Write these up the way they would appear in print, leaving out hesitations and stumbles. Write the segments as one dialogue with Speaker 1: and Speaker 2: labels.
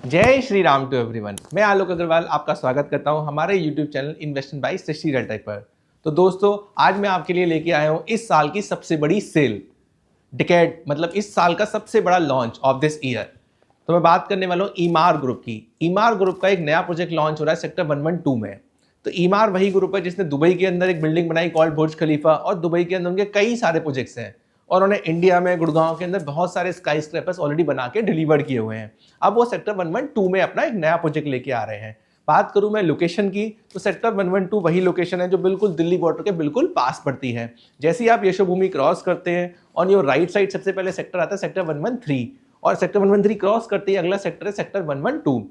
Speaker 1: जय Shri Ram to everyone. मैं आलोक अग्रवाल आपका स्वागत करता हूं हमारे YouTube channel investment by Srishti realty पर। तो दोस्तों, आज मैं आपके लिए लेके आया हूं इस साल की सबसे बड़ी सेल, डिकेड मतलब इस साल का सबसे बड़ा लॉन्च ऑफ दिस ईयर। तो मैं बात करने वाला हूं ईमार ग्रुप की। ईमार ग्रुप का एक नया प्रोजेक्ट लॉन्च हो रहा है सेक्टर 112 में। तो ईमार वही ग्रुप है जिसने दुबई के अंदर एक बिल्डिंग बनाई कॉल्ड बुर्ज खलीफा, और दुबई के अंदर उनके कई सारे प्रोजेक्ट्स हैं, और उन्होंने इंडिया में गुड़गांव के अंदर बहुत सारे स्काई स्क्रैपर्स ऑलरेडी बना के डिलीवर्ड किए हुए हैं। अब वो सेक्टर 112 में अपना एक नया प्रोजेक्ट लेके आ रहे हैं। बात करूं मैं लोकेशन की, तो सेक्टर 112 वही लोकेशन है जो बिल्कुल दिल्ली बॉर्डर के बिल्कुल पास पड़ती है। जैसे ही आप यशोभूमि क्रॉस करते हैं, ऑन योर राइट साइड सबसे पहले सेक्टर आता है सेक्टर 113, और सेक्टर 113 क्रॉस करते ही अगला सेक्टर है सेक्टर 112।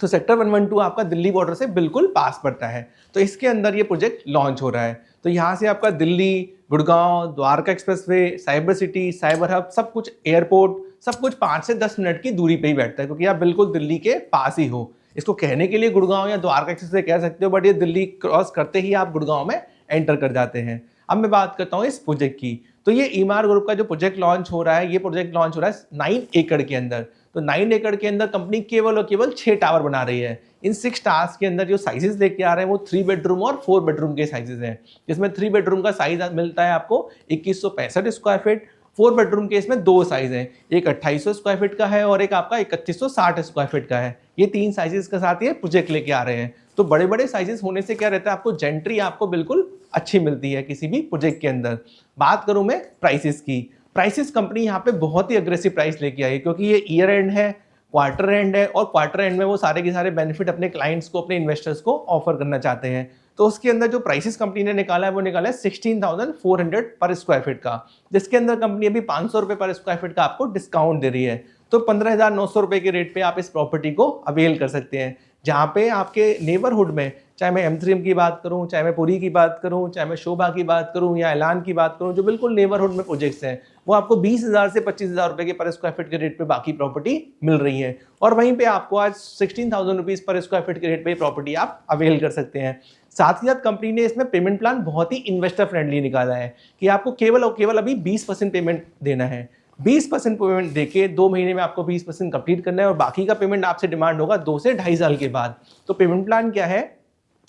Speaker 1: तो सेक्टर 112 आपका दिल्ली बॉर्डर से बिल्कुल पास पड़ता है। तो इसके अंदर ये प्रोजेक्ट लॉन्च हो रहा है। तो यहाँ से आपका Delhi, Gurgaon, Dwarka expressway, cyber city, cyber hub, सब कुछ, एयरपोर्ट, सब कुछ 5 से 10 मिनट की दूरी पे ही बैठता है, क्योंकि आप बिल्कुल दिल्ली के पास ही हो। इसको कहने के लिए गुड़गांव या द्वारका एक्सप्रेसवे कह सकते हो, बट ये दिल्ली क्रॉस करते ही आप गुड़गांव में एंटर कर जाते हैं। अब मैं बात करता हूँ इस प्रोजेक्ट की। तो ये ईमार ग्रुप का जो प्रोजेक्ट लॉन्च हो रहा है, ये प्रोजेक्ट लॉन्च हो रहा है 9 एकड़ के अंदर। तो 9 एकड़ के अंदर कंपनी केवल और केवल 6 टावर बना रही है। इन 6 टावर्स के अंदर जो साइजेस लेके आ रहे हैं वो 3 बेडरूम और 4 बेडरूम के साइजेस हैं, जिसमें 3 बेडरूम का साइज मिलता है आपको 2165 स्क्वायर फीट। 4 बेडरूम के इसमें 2 साइज हैं, एक 2800 स्क्वायर फीट का है और एक आपका 3160 स्क्वायर फीट का है। ये 3 साइजेस के साथ ये प्रोजेक्ट लेके आ रहे हैं। तो बड़े बड़े साइजेस होने से क्या रहता है, आपको जेंट्री आपको बिल्कुल अच्छी मिलती है किसी भी प्रोजेक्ट के अंदर। बात करूं मैं प्राइसेस की, प्राइसेस कंपनी यहाँ पे बहुत ही अग्रेसिव प्राइस लेके आई है, क्योंकि ये ईयर एंड है, क्वार्टर एंड है, और क्वार्टर एंड में वो सारे के सारे बेनिफिट अपने क्लाइंट्स को, अपने इन्वेस्टर्स को ऑफर करना चाहते हैं। तो उसके अंदर जो प्राइसेस कंपनी ने निकाला है वो निकाला है 16,400 पर स्क्वायर फीट का, जिसके अंदर कंपनी अभी 500 रुपये पर स्क्वायर फीट का आपको डिस्काउंट दे रही है। तो 15,900 रुपये के रेट पे आप इस प्रॉपर्टी को अवेल कर सकते हैं, जहाँ पे आपके नेबरहुड में, चाहे मैं M3M की बात करूं, चाहे मैं पुरी की बात करूं, चाहे मैं शोभा की बात करूं या ऐलान की बात करूं, जो बिल्कुल नेबरहुड में प्रोजेक्ट्स हैं, वो आपको 20,000 से 25,000 रुपए के पर स्क्वायर फीट के रेट पे बाकी प्रॉपर्टी मिल रही है। और वहीं पे आपको आज 16,000 रुपीज पर स्क्वायर फीट के रेट पे प्रॉपर्टी आप अवेल कर सकते हैं। साथ ही साथ कंपनी ने इसमें पेमेंट प्लान बहुत ही इन्वेस्टर फ्रेंडली निकाला है कि आपको केवल और केवल अभी 20% पेमेंट देना है। 20% पेमेंट देके 2 महीने में आपको 20% कंप्लीट करना है, और बाकी का पेमेंट आपसे डिमांड होगा 2 से 2.5 साल के बाद। तो पेमेंट प्लान क्या है,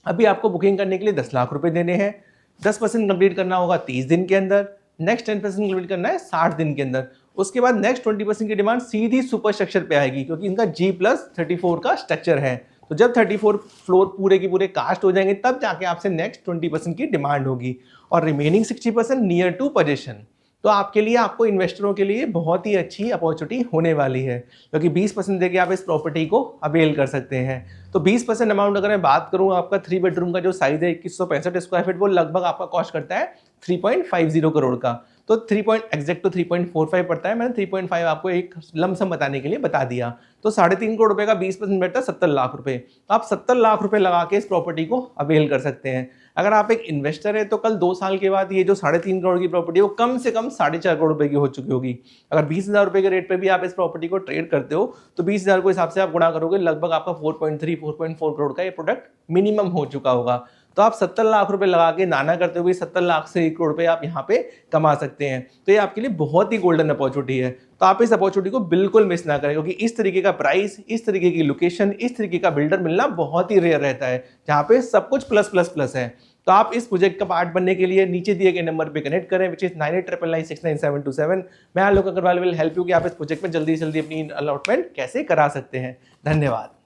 Speaker 1: अभी आपको बुकिंग करने के लिए 10 लाख रुपए देने हैं, 10% कंप्लीट करना होगा 30 दिन के अंदर, नेक्स्ट 10% कंप्लीट करना है 60 दिन के अंदर। उसके बाद नेक्स्ट 20% की डिमांड सीधी सुपर स्ट्रक्चर पे आएगी, क्योंकि इनका G+34 का स्ट्रक्चर है। तो जब 34 फ्लोर पूरे के पूरे कास्ट हो जाएंगे, तब जाके आपसे नेक्स्ट 20% की डिमांड होगी, और रिमेनिंग 60% नियर टू पोजीशन। तो आपके लिए, आपको इन्वेस्टरों के लिए बहुत ही अच्छी अपॉर्चुनिटी होने वाली है, क्योंकि 20% देके आप इस प्रॉपर्टी को अवेल कर सकते हैं। तो 20% अमाउंट अगर मैं बात करूं, आपका 3 बेडरूम का जो साइज है 2165 स्क्वायर फीट, वो लगभग आपका कॉस्ट करता है 3.50 करोड़ का। तो 3.45 पड़ता है, मैंने 3.5 आपको एक लमसम बताने के लिए बता दिया। तो 3.5 करोड़ रुपए का 20% बैठता है 70 लाख रुपए। तो आप 70 लाख रुपए लगा के इस प्रॉपर्टी को अवेल कर सकते हैं। अगर आप एक इन्वेस्टर है तो कल 2 साल के बाद ये जो 3.5 करोड़ की प्रॉपर्टी है वो कम से कम 4.5 करोड़ रुपए की हो चुकी होगी। अगर 20,000 रुपए के रेट पे भी आप इस प्रॉपर्टी को ट्रेड करते हो, तो 20,000 को हिसाब से आप गुणा करोगे, लगभग आपका 4.4 करोड़ का ये प्रोडक्ट मिनिमम हो चुका होगा। तो आप 70 लाख रुपए लगा के नाना करते हुए 70 लाख से 1 करोड़ रुपए आप यहाँ पे कमा सकते हैं। तो ये आपके लिए बहुत ही गोल्डन अपॉर्चुनिटी है। तो आप इस अपॉर्चुनिटी को बिल्कुल मिस ना करें, क्योंकि इस तरीके का प्राइस, इस तरीके की लोकेशन, इस तरीके का बिल्डर मिलना बहुत ही रेयर रहता है, जहाँ पे सब कुछ प्लस प्लस प्लस है। तो आप इस प्रोजेक्ट का पार्ट बनने के लिए नीचे दिए गए नंबर पे कनेक्ट करें, विच इज 9899969727। मैं आलोक अग्रवाल विल हेल्प यू कि आप इस प्रोजेक्ट में जल्दी से जल्दी अपनी अलॉटमेंट कैसे करा सकते हैं। धन्यवाद।